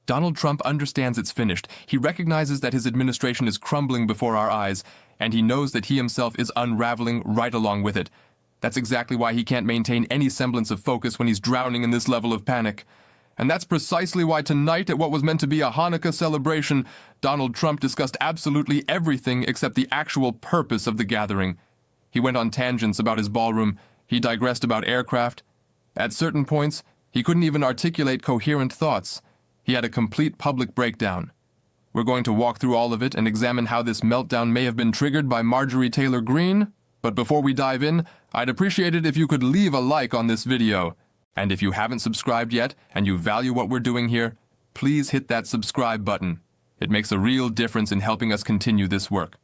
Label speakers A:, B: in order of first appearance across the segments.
A: Donald Trump understands it's finished. He recognizes that his administration is crumbling before our eyes, and he knows that he himself is unraveling right along with it. That's exactly why he can't maintain any semblance of focus when he's drowning in this level of panic. And that's precisely why tonight, at what was meant to be a Hanukkah celebration, Donald Trump discussed absolutely everything except the actual purpose of the gathering. He went on tangents about his ballroom. He digressed about aircraft. At certain points, he couldn't even articulate coherent thoughts. He had a complete public breakdown. We're going to walk through all of it and examine how this meltdown may have been triggered by Marjorie Taylor Greene. But before we dive in, I'd appreciate it if you could leave a like on this video. And if you haven't subscribed yet and you value what we're doing here, please hit that subscribe button. It makes a real difference in helping us continue this work.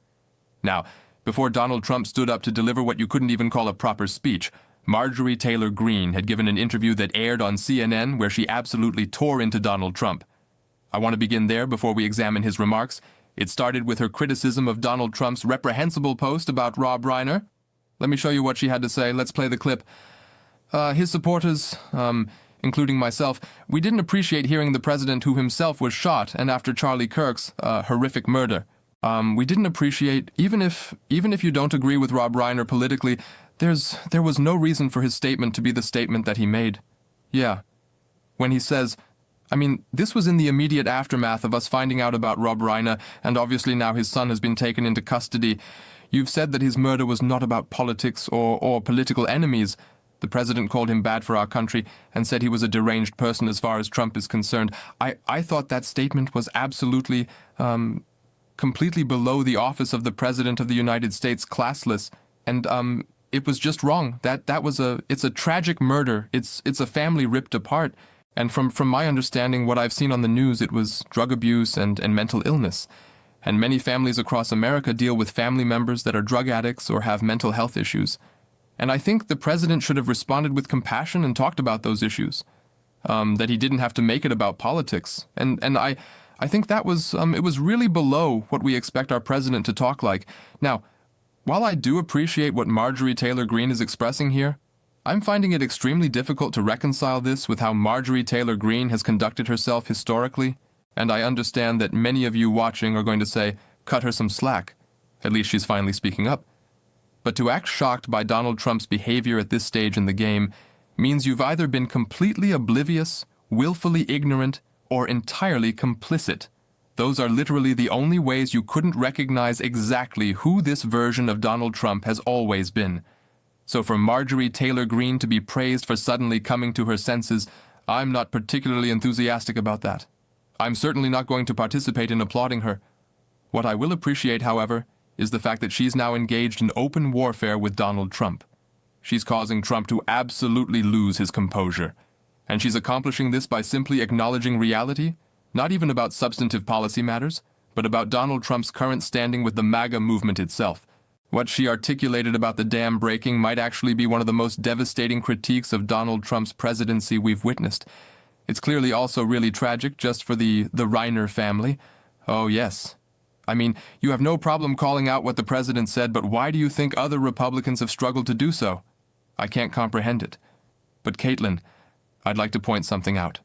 A: Now, before Donald Trump stood up to deliver what you couldn't even call a proper speech, Marjorie Taylor Greene had given an interview that aired on CNN where she absolutely tore into Donald Trump. I want to begin there before we examine his remarks. It started with her criticism of Donald Trump's reprehensible post about Rob Reiner. Let me show you what she had to say. Let's play the clip. His supporters, including myself, we didn't appreciate hearing the president who himself was shot and after Charlie Kirk's horrific murder. We didn't appreciate, even if you don't agree with Rob Reiner politically, there was no reason for his statement to be the statement that he made. Yeah. When he says, this was in the immediate aftermath of us finding out about Rob Reiner, and obviously now his son has been taken into custody. You've said that his murder was not about politics or political enemies. The president called him bad for our country and said he was a deranged person as far as Trump is concerned. I thought that statement was absolutely, completely below the office of the President of the United States, classless. And, it was just wrong. It's a tragic murder. It's a family ripped apart. And from my understanding, what I've seen on the news, it was drug abuse and mental illness. And many families across America deal with family members that are drug addicts or have mental health issues. And I think the president should have responded with compassion and talked about those issues. That he didn't have to make it about politics. And I think that was, it was really below what we expect our president to talk like. Now, while I do appreciate what Marjorie Taylor Greene is expressing here, I'm finding it extremely difficult to reconcile this with how Marjorie Taylor Greene has conducted herself historically. And I understand that many of you watching are going to say, cut her some slack. At least she's finally speaking up. But to act shocked by Donald Trump's behavior at this stage in the game means you've either been completely oblivious, willfully ignorant, or entirely complicit. Those are literally the only ways you couldn't recognize exactly who this version of Donald Trump has always been. So for Marjorie Taylor Greene to be praised for suddenly coming to her senses, I'm not particularly enthusiastic about that. I'm certainly not going to participate in applauding her. What I will appreciate, however, is the fact that she's now engaged in open warfare with Donald Trump. She's causing Trump to absolutely lose his composure. And she's accomplishing this by simply acknowledging reality, not even about substantive policy matters, but about Donald Trump's current standing with the MAGA movement itself. What she articulated about the dam breaking might actually be one of the most devastating critiques of Donald Trump's presidency we've witnessed. It's clearly also really tragic just for the Reiner family. Oh, yes. You have no problem calling out what the president said, but why do you think other Republicans have struggled to do so? I can't comprehend it. But Caitlin, I'd like to point something out.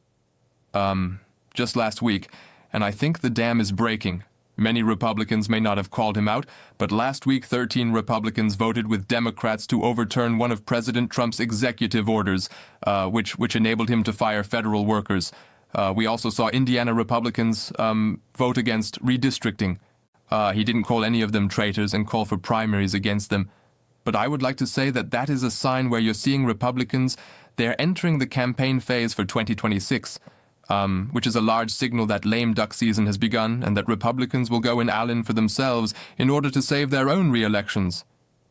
A: Just last week, and I think the dam is breaking. Many Republicans may not have called him out, but last week 13 Republicans voted with Democrats to overturn one of President Trump's executive orders, which enabled him to fire federal workers. We also saw Indiana Republicans vote against redistricting. He didn't call any of them traitors and call for primaries against them. But I would like to say that that is a sign where you're seeing Republicans, they're entering the campaign phase for 2026, which is a large signal that lame duck season has begun and that Republicans will go in Allen for themselves in order to save their own re-elections.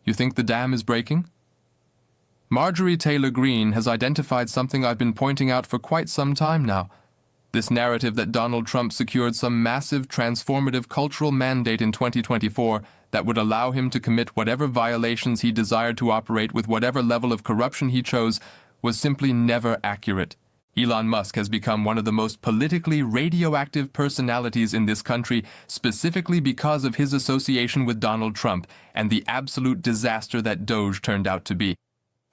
A: You think the dam is breaking? Marjorie Taylor Greene has identified something I've been pointing out for quite some time now. This narrative that Donald Trump secured some massive transformative cultural mandate in 2024 that would allow him to commit whatever violations he desired to operate with whatever level of corruption he chose was simply never accurate. Elon Musk has become one of the most politically radioactive personalities in this country specifically because of his association with Donald Trump and the absolute disaster that Doge turned out to be.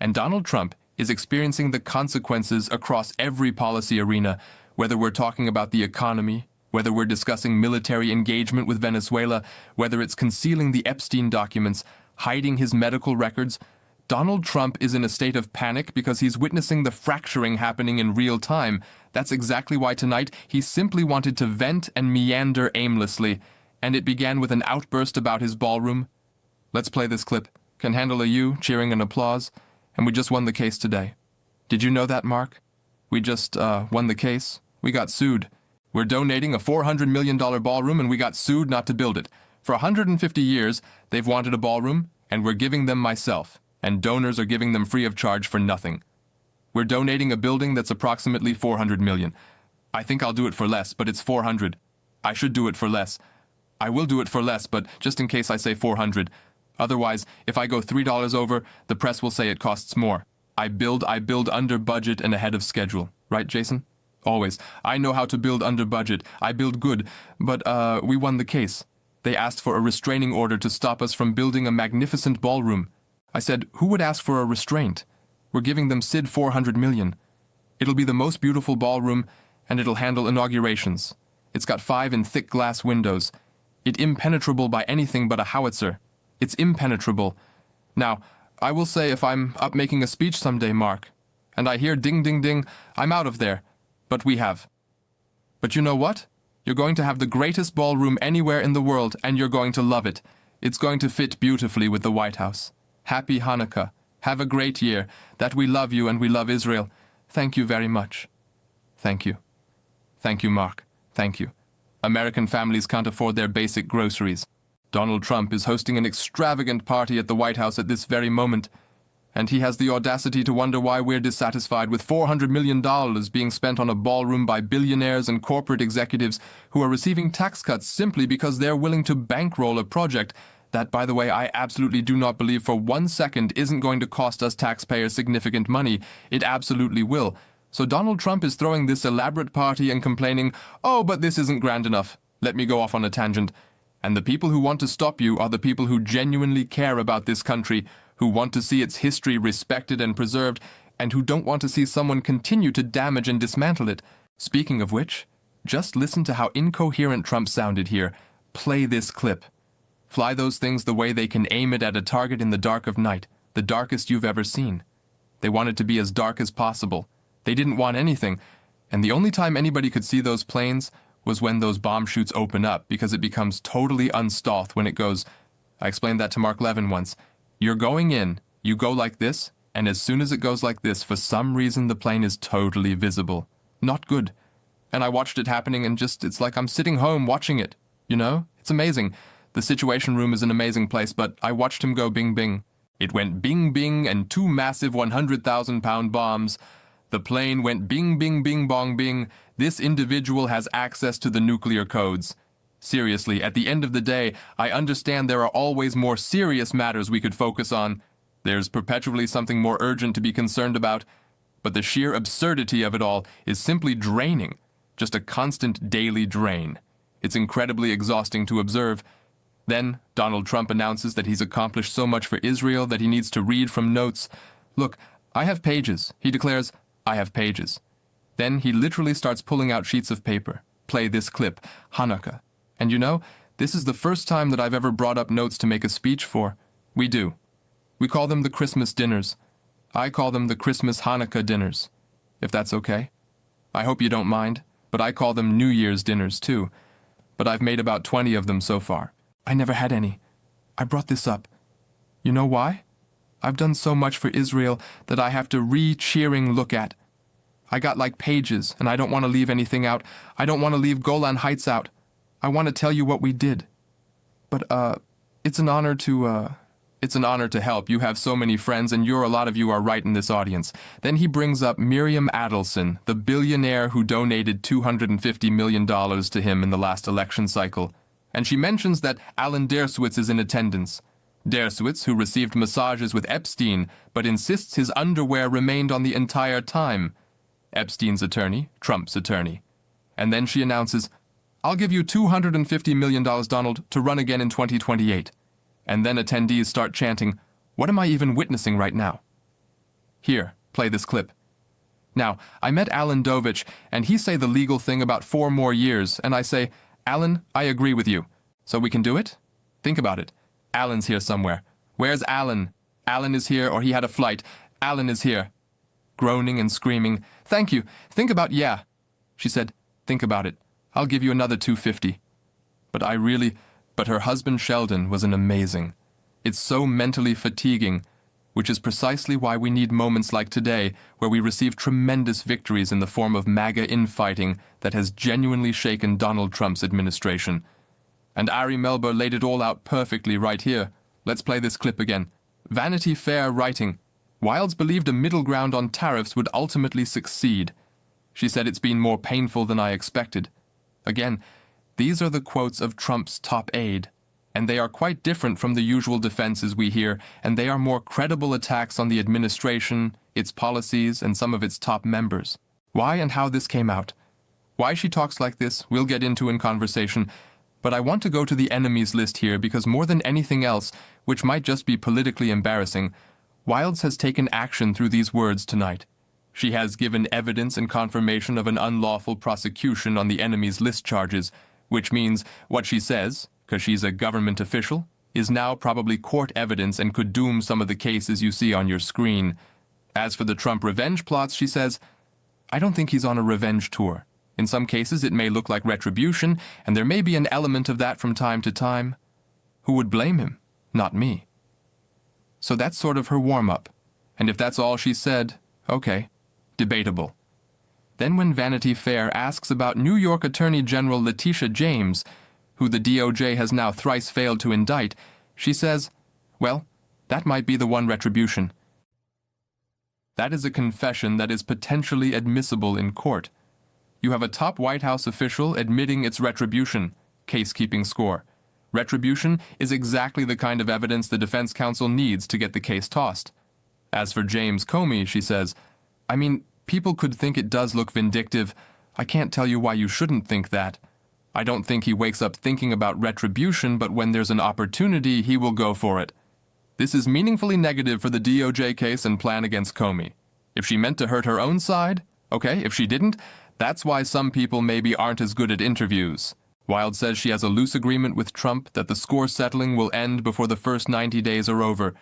A: And Donald Trump is experiencing the consequences across every policy arena, whether we're talking about the economy, whether we're discussing military engagement with Venezuela, whether it's concealing the Epstein documents, hiding his medical records, Donald Trump is in a state of panic because he's witnessing the fracturing happening in real time. That's exactly why tonight he simply wanted to vent and meander aimlessly, and it began with an outburst about his ballroom. Let's play this clip. Can handle a you, cheering and applause, and we just won the case today. Did you know that, Mark? We just won the case. We got sued. We're donating a $400 million ballroom and we got sued not to build it. For 150 years, they've wanted a ballroom, and we're giving them myself, and donors are giving them free of charge for nothing. We're donating a building that's approximately $400 million. I think I'll do it for less, but it's 400. I should do it for less. I will do it for less, but just in case I say 400. Otherwise, if I go $3 over, the press will say it costs more. I build under budget and ahead of schedule. Right, Jason? Always. I know how to build under budget. I build good. But, we won the case. They asked for a restraining order to stop us from building a magnificent ballroom. I said, who would ask for a restraint? We're giving them SID $400 million. It'll be the most beautiful ballroom, and it'll handle inaugurations. It's got 5 in thick glass windows. It's impenetrable by anything but a howitzer. It's impenetrable. Now, I will say if I'm up making a speech someday, Mark, and I hear ding, ding, ding, I'm out of there. But we have. But you know what? You're going to have the greatest ballroom anywhere in the world, and you're going to love it. It's going to fit beautifully with the White House. Happy Hanukkah. Have a great year. That we love you and we love Israel. Thank you very much. Thank you. Thank you, Mark. Thank you. American families can't afford their basic groceries. Donald Trump is hosting an extravagant party at the White House at this very moment, and he has the audacity to wonder why we're dissatisfied with $400 million being spent on a ballroom by billionaires and corporate executives who are receiving tax cuts simply because they're willing to bankroll a project that, by the way, I absolutely do not believe for 1 second isn't going to cost us taxpayers significant money. It absolutely will. So Donald Trump is throwing this elaborate party and complaining, oh, but this isn't grand enough. Let me go off on a tangent. And the people who want to stop you are the people who genuinely care about this country, who want to see its history respected and preserved, and who don't want to see someone continue to damage and dismantle it. Speaking of which, just listen to how incoherent Trump sounded here. Play this clip. Fly those things the way they can aim it at a target in the dark of night, the darkest you've ever seen. They wanted to be as dark as possible. They didn't want anything, and the only time anybody could see those planes was when those bomb chutes open up, because it becomes totally unstealth when it goes. I explained that to Mark Levin once. You're going in, you go like this, and as soon as it goes like this, for some reason the plane is totally visible. Not good. And I watched it happening and it's like I'm sitting home watching it, you know? It's amazing. The Situation Room is an amazing place, but I watched him go bing bing. It went bing bing and 2 massive 100,000-pound bombs. The plane went bing bing bing bong bing. This individual has access to the nuclear codes. Seriously, at the end of the day, I understand there are always more serious matters we could focus on. There's perpetually something more urgent to be concerned about. But the sheer absurdity of it all is simply draining. Just a constant daily drain. It's incredibly exhausting to observe. Then, Donald Trump announces that he's accomplished so much for Israel that he needs to read from notes. Look, I have pages. He declares, I have pages. Then he literally starts pulling out sheets of paper. Play this clip, Hanukkah. And you know, this is the first time that I've ever brought up notes to make a speech for. We do. We call them the Christmas dinners. I call them the Christmas Hanukkah dinners, if that's okay. I hope you don't mind, but I call them New Year's dinners too. But I've made about 20 of them so far. I never had any. I brought this up. You know why? I've done so much for Israel that I have to re-cheering look at. I got like pages, and I don't want to leave anything out. I don't want to leave Golan Heights out. I want to tell you what we did. But, it's an honor to help. You have so many friends, and a lot of you are right in this audience. Then he brings up Miriam Adelson, the billionaire who donated $250 million to him in the last election cycle. And she mentions that Alan Dershowitz is in attendance. Dershowitz, who received massages with Epstein, but insists his underwear remained on the entire time. Epstein's attorney, Trump's attorney. And then she announces, I'll give you $250 million, Donald, to run again in 2028. And then attendees start chanting, what am I even witnessing right now? Here, play this clip. Now, I met Alan Dovich, and he say the legal thing about 4 more years, and I say, Alan, I agree with you. So we can do it? Think about it. Alan's here somewhere. Where's Alan? Alan is here, or he had a flight. Alan is here. Groaning and screaming, thank you. Think about, yeah. She said, think about it. I'll give you another $250. But her husband Sheldon was an amazing. It's so mentally fatiguing, which is precisely why we need moments like today, where we receive tremendous victories in the form of MAGA infighting that has genuinely shaken Donald Trump's administration. And Ari Melber laid it all out perfectly right here. Let's play this clip again. Vanity Fair writing, Wilds believed a middle ground on tariffs would ultimately succeed. She said it's been more painful than I expected. Again, these are the quotes of Trump's top aide, and they are quite different from the usual defenses we hear, and they are more credible attacks on the administration, its policies, and some of its top members. Why and how this came out, why she talks like this, we'll get into in conversation, but I want to go to the enemies list here because more than anything else, which might just be politically embarrassing, Wilds has taken action through these words tonight. She has given evidence and confirmation of an unlawful prosecution on the enemies list charges, which means what she says, because she's a government official, is now probably court evidence and could doom some of the cases you see on your screen. As for the Trump revenge plots, she says, I don't think he's on a revenge tour. In some cases, it may look like retribution, and there may be an element of that from time to time. Who would blame him? Not me. So that's sort of her warm-up. And if that's all she said, okay, debatable. Then when Vanity Fair asks about New York Attorney General Letitia James, who the DOJ has now thrice failed to indict, she says, well, that might be the one retribution. That is a confession that is potentially admissible in court. You have a top White House official admitting its retribution, case-keeping score. Retribution is exactly the kind of evidence the defense counsel needs to get the case tossed. As for James Comey, she says, I mean, people could think it does look vindictive. I can't tell you why you shouldn't think that. I don't think he wakes up thinking about retribution, but when there's an opportunity, he will go for it. This is meaningfully negative for the DOJ case and plan against Comey. If she meant to hurt her own side, okay, if she didn't, that's why some people maybe aren't as good at interviews. Wild says she has a loose agreement with Trump that the score settling will end before the first 90 days are over.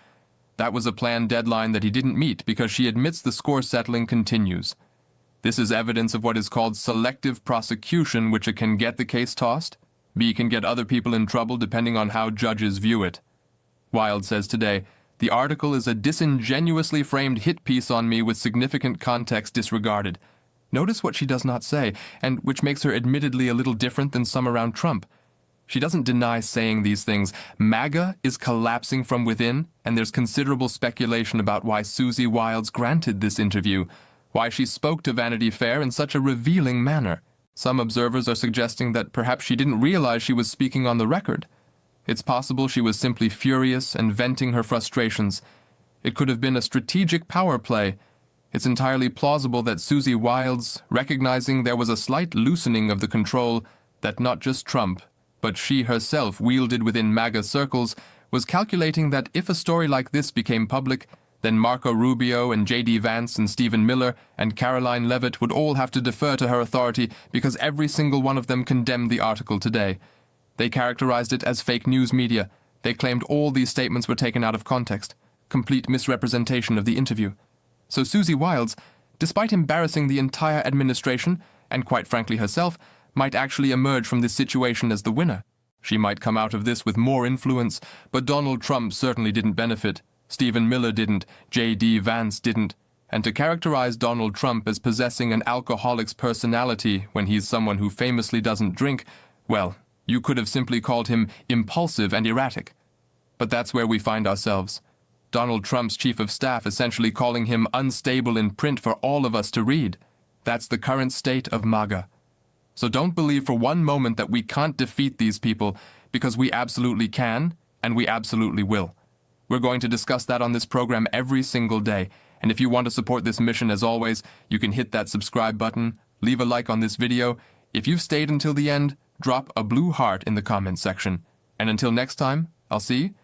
A: That was a planned deadline that he didn't meet because she admits the score settling continues. This is evidence of what is called selective prosecution, which it can get the case tossed. B can get other people in trouble depending on how judges view it. Wild says today, the article is a disingenuously framed hit piece on me with significant context disregarded. Notice what she does not say, and which makes her admittedly a little different than some around Trump. She doesn't deny saying these things. MAGA is collapsing from within, and there's considerable speculation about why Susie Wilds granted this interview, why she spoke to Vanity Fair in such a revealing manner. Some observers are suggesting that perhaps she didn't realize she was speaking on the record. It's possible she was simply furious and venting her frustrations. It could have been a strategic power play. It's entirely plausible that Susie Wilds, recognizing there was a slight loosening of the control that not just Trump, but she herself wielded within MAGA circles, was calculating that if a story like this became public, then Marco Rubio and J.D. Vance and Stephen Miller and Caroline Leavitt would all have to defer to her authority because every single one of them condemned the article today. They characterized it as fake news media. They claimed all these statements were taken out of context, complete misrepresentation of the interview. So Susie Wilds, despite embarrassing the entire administration, and quite frankly herself, might actually emerge from this situation as the winner. She might come out of this with more influence, but Donald Trump certainly didn't benefit. Stephen Miller didn't, J.D. Vance didn't. And to characterize Donald Trump as possessing an alcoholic's personality when he's someone who famously doesn't drink, well, you could have simply called him impulsive and erratic. But that's where we find ourselves. Donald Trump's chief of staff essentially calling him unstable in print for all of us to read. That's the current state of MAGA. So don't believe for one moment that we can't defeat these people, because we absolutely can, and we absolutely will. We're going to discuss that on this program every single day, and if you want to support this mission as always, you can hit that subscribe button, leave a like on this video. If you've stayed until the end, drop a blue heart in the comments section. And until next time, I'll see you